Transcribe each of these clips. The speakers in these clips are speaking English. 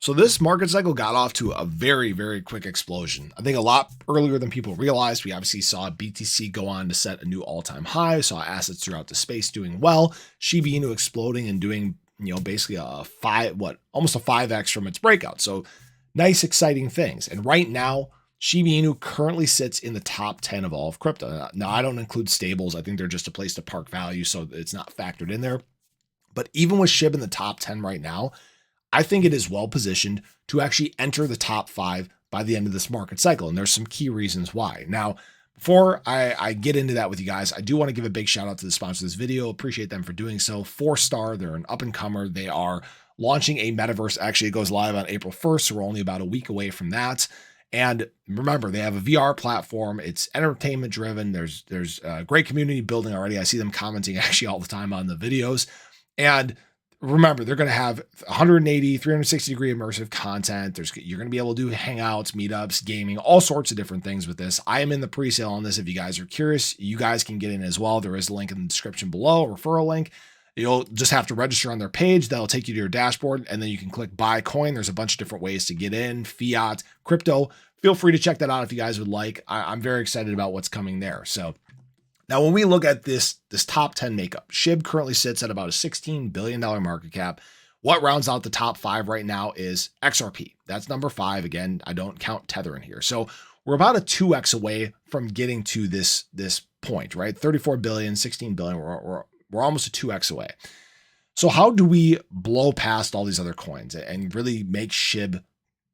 So this market cycle got off to a very, very quick explosion. I think a lot earlier than people realized. We obviously saw BTC go on to set a new all-time high, saw assets throughout the space doing well, Shiba Inu exploding and doing, basically almost a 5x from its breakout. So nice, exciting things. And right now, Shiba Inu currently sits in the top 10 of all of crypto. Now, I don't include stables. I think they're just a place to park value, so it's not factored in there. But even with SHIB in the top 10 right now, I think it is well positioned to actually enter the top 5 by the end of this market cycle. And there's some key reasons why. Now, before I get into that with you guys, I do want to give a big shout out to the sponsor of this video. Appreciate them for doing so. 4Star, they're an up and comer. They are launching a Metaverse. Actually, it goes live on April 1st. So we're only about a week away from that. And remember, they have a VR platform. It's entertainment driven. There's a great community building already. I see them commenting actually all the time on the videos. And remember, they're going to have 180, 360 degree immersive content. You're going to be able to do hangouts, meetups, gaming, all sorts of different things with this. I am in the pre-sale on this. If you guys are curious, you guys can get in as well. There is a link in the description below, a referral link. You'll just have to register on their page. That'll take you to your dashboard, and then you can click buy coin. There's a bunch of different ways to get in, fiat, crypto. Feel free to check that out if you guys would like. I'm very excited about what's coming there. So now, when we look at this top 10 makeup, SHIB currently sits at about a $16 billion market cap. What rounds out the top 5 right now is XRP. That's number 5. Again, I don't count Tether in here. So we're about a 2x away from getting to this point, right? 34 billion, 16 billion. We're almost a 2x away. So how do we blow past all these other coins and really make SHIB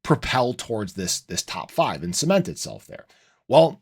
propel towards this top 5 and cement itself there? Well,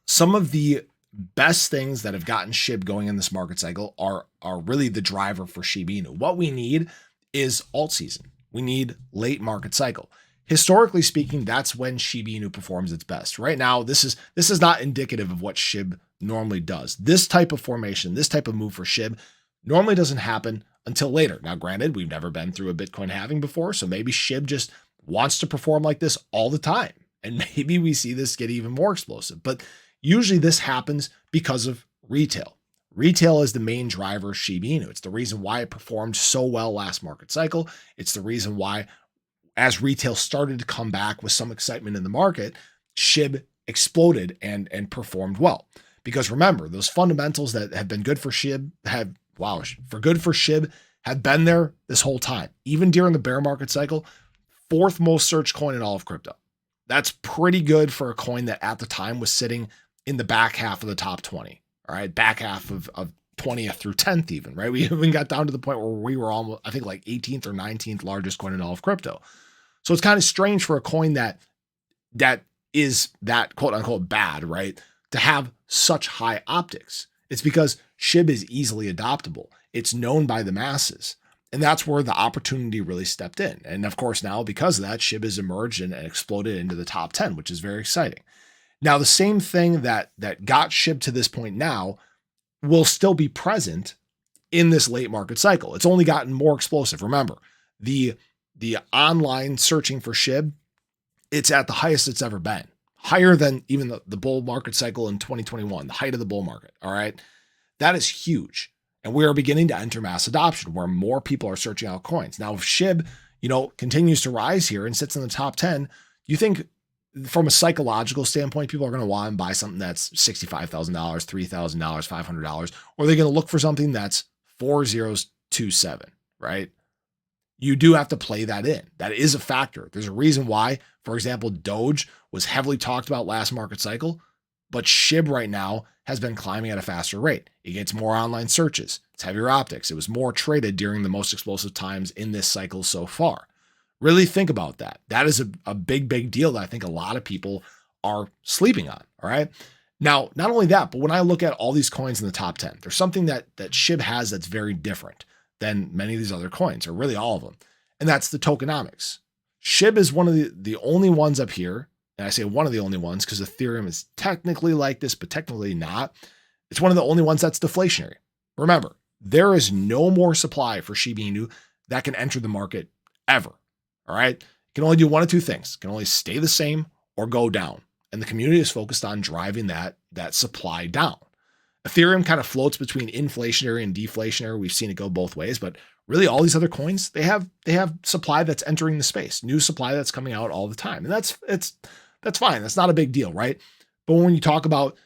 some of the best things that have gotten SHIB going in this market cycle are really the driver for Shiba Inu. What we need is alt season. We need late market cycle. Historically speaking, that's when Shiba Inu performs its best. Right now, this is not indicative of what SHIB normally does. This type of formation, this type of move for SHIB normally doesn't happen until later. Now, granted, we've never been through a Bitcoin halving before, so maybe SHIB just wants to perform like this all the time. And maybe we see this get even more explosive. But usually this happens because of retail. Retail is the main driver of Shiba Inu. It's the reason why it performed so well last market cycle. It's the reason why, as retail started to come back with some excitement in the market, SHIB exploded and performed well. Because remember, those fundamentals that have been good for SHIB have been there this whole time. Even during the bear market cycle, 4th most searched coin in all of crypto. That's pretty good for a coin that at the time was sitting in the back half of the top 20, all right? Back half of 20th through 10th even, right? We even got down to the point where we were almost, I think, like 18th or 19th largest coin in all of crypto. So it's kind of strange for a coin that is that quote unquote bad, right, to have such high optics. It's because SHIB is easily adoptable. It's known by the masses. And that's where the opportunity really stepped in. And of course, now because of that, SHIB has emerged and exploded into the top 10, which is very exciting. Now, the same thing that got SHIB to this point now will still be present in this late market cycle. It's only gotten more explosive. Remember, the online searching for SHIB, it's at the highest it's ever been, higher than even the bull market cycle in 2021, the height of the bull market. All right. That is huge. And we are beginning to enter mass adoption where more people are searching out coins. Now, if SHIB, continues to rise here and sits in the top 10, you think from a psychological standpoint, people are going to want to buy something that's $65,000, $3,000, $500, or are they going to look for something that's 4027, right? You do have to play that in. That is a factor. There's a reason why, for example, Doge was heavily talked about last market cycle, but SHIB right now has been climbing at a faster rate. It gets more online searches. It's heavier optics. It was more traded during the most explosive times in this cycle so far. Really think about that. That is a big, big deal that I think a lot of people are sleeping on. All right. Now, not only that, but when I look at all these coins in the top 10, there's something that SHIB has that's very different than many of these other coins, or really all of them. And that's the tokenomics. SHIB is one of the only ones up here. And I say one of the only ones because Ethereum is technically like this, but technically not. It's one of the only ones that's deflationary. Remember, there is no more supply for Shiba Inu that can enter the market ever. All right. It can only do one of two things. It can only stay the same or go down. And the community is focused on driving that supply down. Ethereum kind of floats between inflationary and deflationary. We've seen it go both ways, but Really, all these other coins, they have supply that's entering the space, new supply that's coming out all the time. And that's fine. That's not a big deal, right? But when you talk about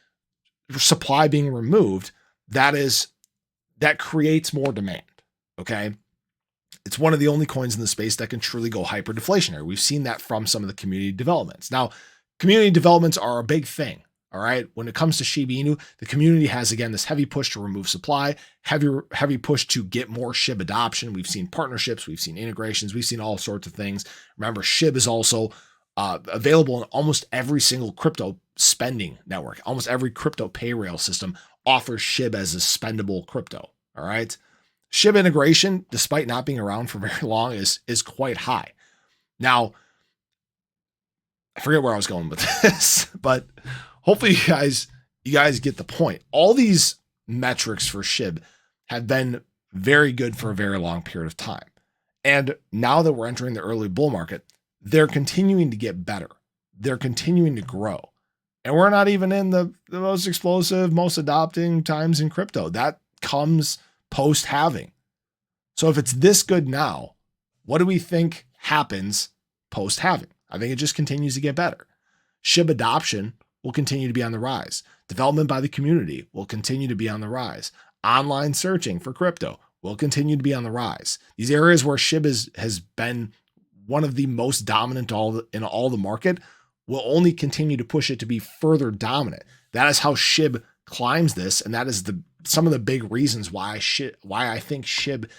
supply being removed, that creates more demand. Okay. It's one of the only coins in the space that can truly go hyper deflationary. We've seen that from some of the community developments. Now, community developments are a big thing. All right. When it comes to Shiba Inu, the community has, again, this heavy push to remove supply, heavy push to get more SHIB adoption. We've seen partnerships, we've seen integrations, we've seen all sorts of things. Remember, SHIB is also available in almost every single crypto spending network. Almost every crypto pay rail system offers SHIB as a spendable crypto. All right. SHIB integration, despite not being around for very long, is quite high. Now, I forget where I was going with this, but hopefully you guys get the point. All these metrics for SHIB have been very good for a very long period of time. And now that we're entering the early bull market, they're continuing to get better. They're continuing to grow. And we're not even in the most explosive, most adopting times in crypto. That comes post-halving. So if it's this good now, what do we think happens post-halving? I think it just continues to get better. SHIB adoption will continue to be on the rise. Development by the community will continue to be on the rise. Online searching for crypto will continue to be on the rise. These areas where SHIB has been one of the most dominant in all the market will only continue to push it to be further dominant. That is how SHIB climbs this, and that is some of the big reasons why I think SHIB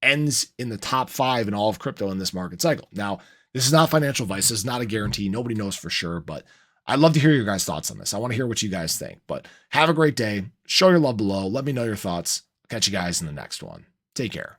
ends in the top 5 in all of crypto in this market cycle. Now, this is not financial advice. This is not a guarantee. Nobody knows for sure, but I'd love to hear your guys' thoughts on this. I want to hear what you guys think, but have a great day. Show your love below. Let me know your thoughts. Catch you guys in the next one. Take care.